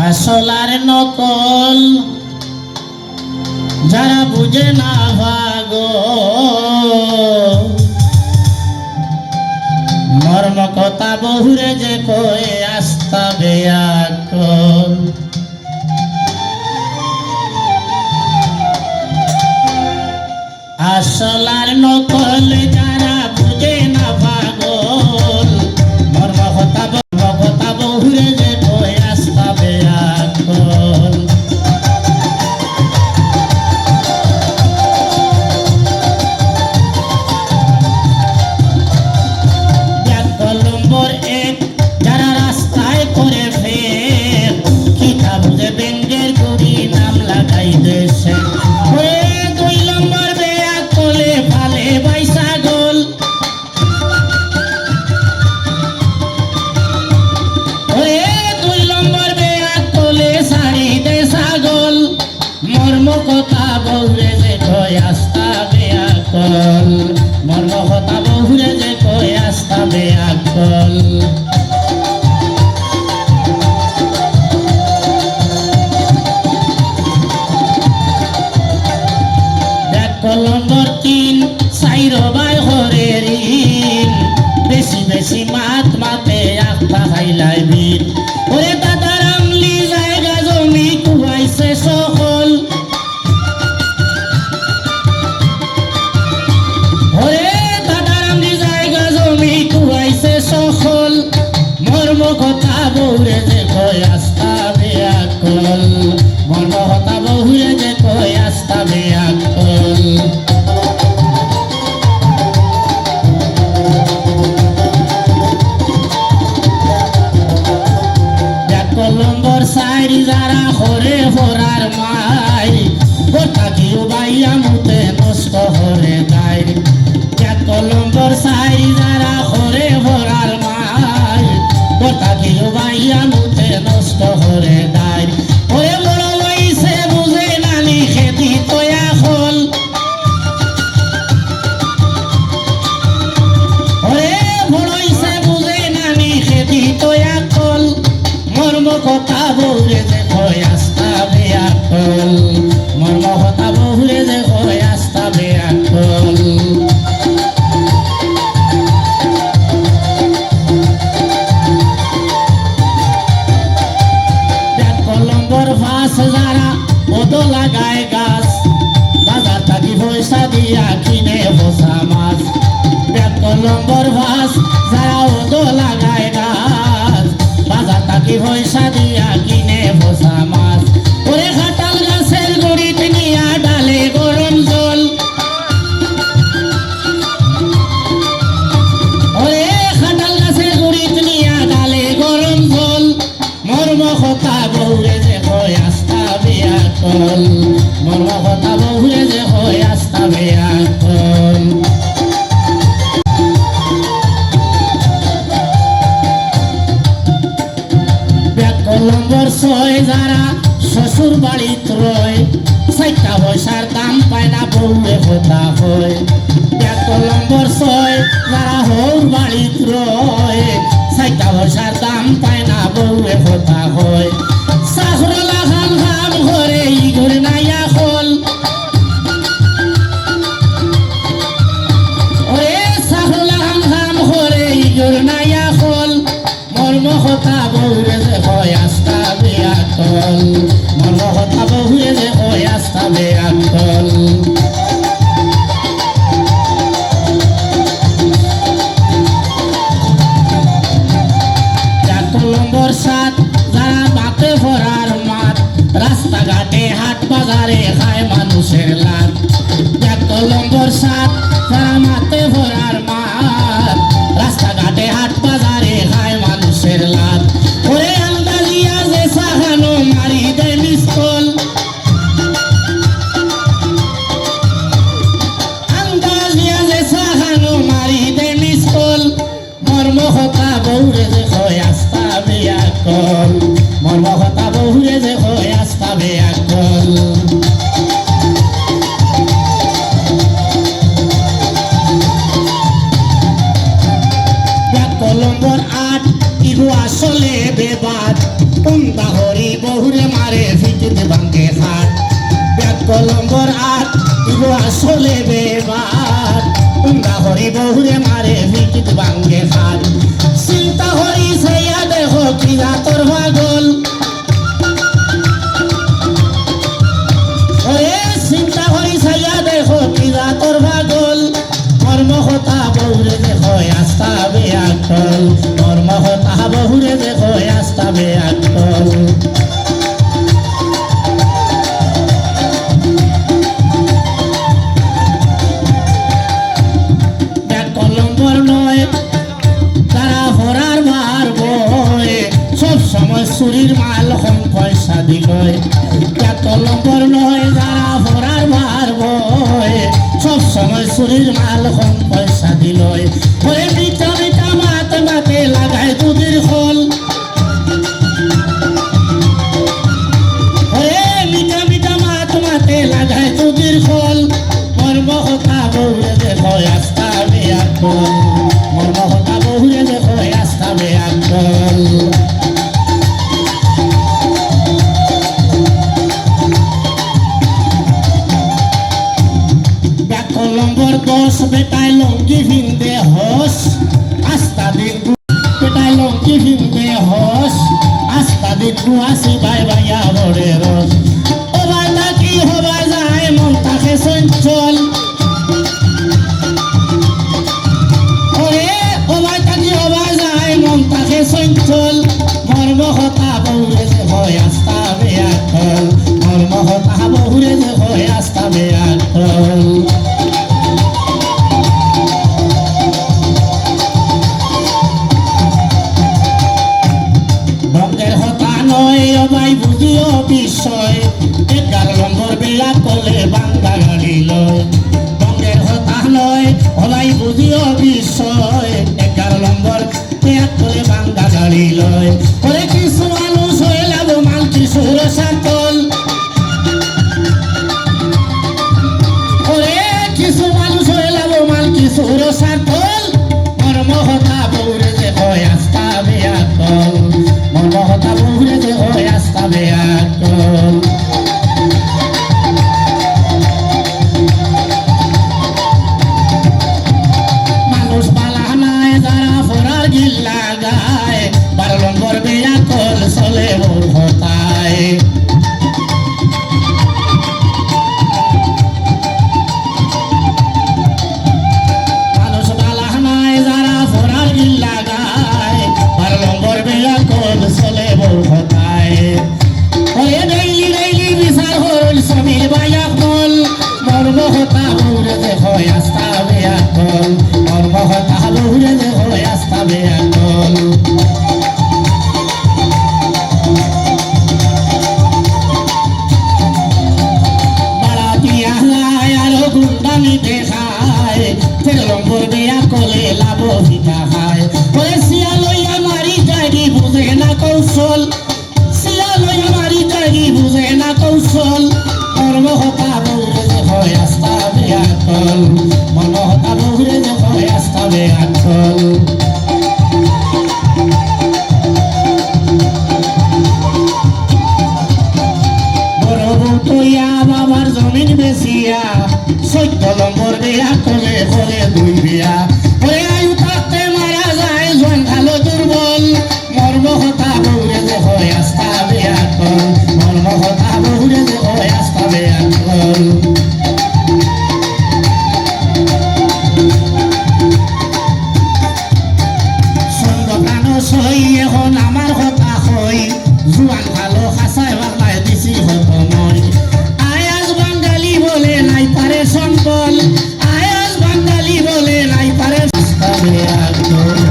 আসলার নকল যারা বুঝে না ভাগো মর্ম কথা বহুরে যে কয়ে আস্তা বেয়াকল আসলার নকল যারা বুঝে না ভাগল মর্ম কথা বহুরে যে কয়ে আস্তা বেয়াকল যারা রাস্তায় করে ফের খিতা বুঝে বেঙ্গের গুড়ি নাম লাগাই দেশে দুই নম্বর বেয়া কোলে ফালে বাইসা গোল দুই নম্বর বেয়া কোলে সারি দে ছাগল মর্ম কথা বহুরে যে কয় আস্তা বেয়া কল মর্ম কথা বহুরে যে কয় আস্তা বেয়া কল নম্বর 3 সাইরো বাই হরে ঋণ বেশি বেশি মাত মাতে আখা খাইলাই বিল ওরে দাদার আমলি জায়গা জমি কুয়াইছে সকল ওরে দাদার আমলি জায়গা জমি কুয়াইছে সকল মর্ম কথা বউরে যে কয় আস্তা বেয়াকল মর্ম কথা বউরে যে কয় আস্তা বেয়াকল নম্বর 4 যারা হরে হরার মাই গোটা কিউ বাইয়া মুতে নষ্ট হরে দাই নম্বর 4 যারা হরে হরার মাই গোটা কিউ বাইয়া মুতে নষ্ট হরে দাই ওরে বড় হইছে বুঝে নানি খেতি তয়া হল ওরে বড় হইছে বুঝে নানি খেতি তয়া হল মর্ম কথা বহুরে যে কয় আস্তা বেয়াকল মর্ম কথা বহুরে যে কয় আস্তা বেয়াকল নম্বর 5 যারা ওদো লাগায় গাছ বাজার থাকি পয়সা দিয়া কিনে বসা মাছ নম্বর 5 যারা ওদো লাগায় গাছ বাজার থাকি পয়সা দিয়া কিনে বসা মাছ ওরে খাটাল গাছের গড়িতে নিয়া ডালে গরম জল ওরে খাটাল গাছের গড়িতে নিয়া ডালে গরম জল মর্ম কথা বহুরে যে হয় আস্তা বেয়াকল মর্ম কথা বহুরে যে হয় আস্তা বেয়াকল নম্বর 6 যারা শ্বশুর বাড়িত রয় 4টা পয়সার দাম পায় না বউরে কথা হয় নম্বর 6 যারা হৌর বাড়িত রয় 4টা পয়সার দাম পায় না বউরে কথা হয় সাহরলা খান খাম ঘরে ই ঘরে নাইয়া খল ওরে সাহরলা খান খাম ঘরে ই ঘরে নাইয়া খল মর্ম কথা বহুরে যে হয় আস্তা বেয়াকল মর্ম কথা বহুরে যে হয় আস্তা বেয়াকল নম্বর 7 যারা বাতে ভরার মাঠ রাস্তাঘাটে হাট বাজারে খায় মানুষের লাট নম্বর 7 যারা মাতে ভরার মাঠ রাস্তাঘাটে হাট বাজারে খায় মানুষের লাট ওরে আন্দাজিয়া যে সাহানো মারি দে মিসকল বহুরে মারে ফিকিত ভাঙ্গে হাট ব্যাগ কলম্বর আট ইগো আসলে বেবার উন্দা হরি বহুরে মারে ফিকিত ভাঙ্গে হাট চিন্তা হরি ছাইয়া দেখো কি রাতর পাগল ওরে চিন্তা হরি ছাইয়া দেখো কি রাতর পাগল মর্মহতা বহুরে দেখো আস্তা বেআকল মর্মহতা বহুরে দেখো আস্তা বেআকল ব্যাগ কলম্বর নয় তারা হরার মার বয় সব সময় চুরির মাল কম পয়সা দিল ব্যাগ কলম্বর নয় যারা হরার মার বয় সব সময় চুরির মাল কম পয়সা দিল ওরে মিঠা মিঠা মাতে মাতে লাগায় দুধের খোল ওরে মিঠা মিঠা মাত মাতে লাগায় দুধের খোল মর্মহতা বহুরে দেখো আস্তা বেআকল মর্মহতা বহুরে দেখো আস্তা বেআকল ব্যাগ কলম্বর দশ বেটায় লঙ্গি ভিন্দে হস আস্তা দিন বেটায় লঙ্গি ভিন্দে হস আস্তা দিন আসি বাই বাইয়া বড়ে রস ও বাইটা কি হবা যায় মন তাকে চঞ্চল ওরে ও বাইটা কি হবা যায় মন তাকে চঞ্চল মর্মহতা বহুরে যে হয় আস্তা বেআকল মর্মহতা বহুরে যে হয় আস্তা বেআকল রঙের হতা নয় অবাই বুঝিও বিষয় 11 নম্বর বেলা কলে বাঙ্গা গাড়ি লয় রঙের হতা নয় অবাই বুঝিও বিষয় 11 নম্বর বেলা কলে বাঙ্গা গাড়ি লয় ওরে কিছু মানুষ হয়ে লাভ মাল কিশোর সাতল ওরে কিছু মানুষ হয়ে লাভ মাল কিশোর সাতল মর্মহতা বৌরে যে হয় আস্তা বেআকল মর্মহতা বৌরে যে হয় আস্তা বেআকল মানুষ বালা নাই যারা ফোরার গিল লাগায় 12 নম্বর বেআকল চলে ওর হতায় মানুষ বালা নাই যারা ফোরার গিল লাগায় 12 নম্বর বেআকল চলে ওর হতায় ওরে ডেইলি ডেইলি বিচার হল সমীর বায়াকল মর্মহতা বহুরে দেখো আস্তা বেআকল মর্মহতা বহুরে দেখো আস্তা বেআকল বাড়া পিয়া যায় আরো গুন্ডামি দেখায় 13 নম্বর বেআকলে লাভ ভিটা খায় ওরে সিয়া লইয়া মারি যায়নি বুঝে না কৌশল সিয়া লইয়া মারি যায়নি বুঝে না কৌশল মর্মহতা বহুরে দেখো আস্তা বেআকল মর্মহতা বহুরে দেখো আস্তা বেআকল বড় বউ তৈয়া বাবার জমিন বেচিয়া 14 নম্বর বেআকলে করে 2 বিয়া ওরে আয়ু থাকতে মারা যায় জোয়ান ভালো দুর্বল মর্মহতা বহুরে দেখো আস্তা বেআকল মর্মহতা বহুরে দেখো আস্তা বেআকল সঙ্গ প্রাণ সই এখন আমার হতা হই জোয়ান ভালো খাসায় বাংলায় দিছি হত মই আয়াজ বাঙালি বলে নাই পারে সম্বল আয়াজ বাঙালি বলে নাই পারে আস্তা বেআকল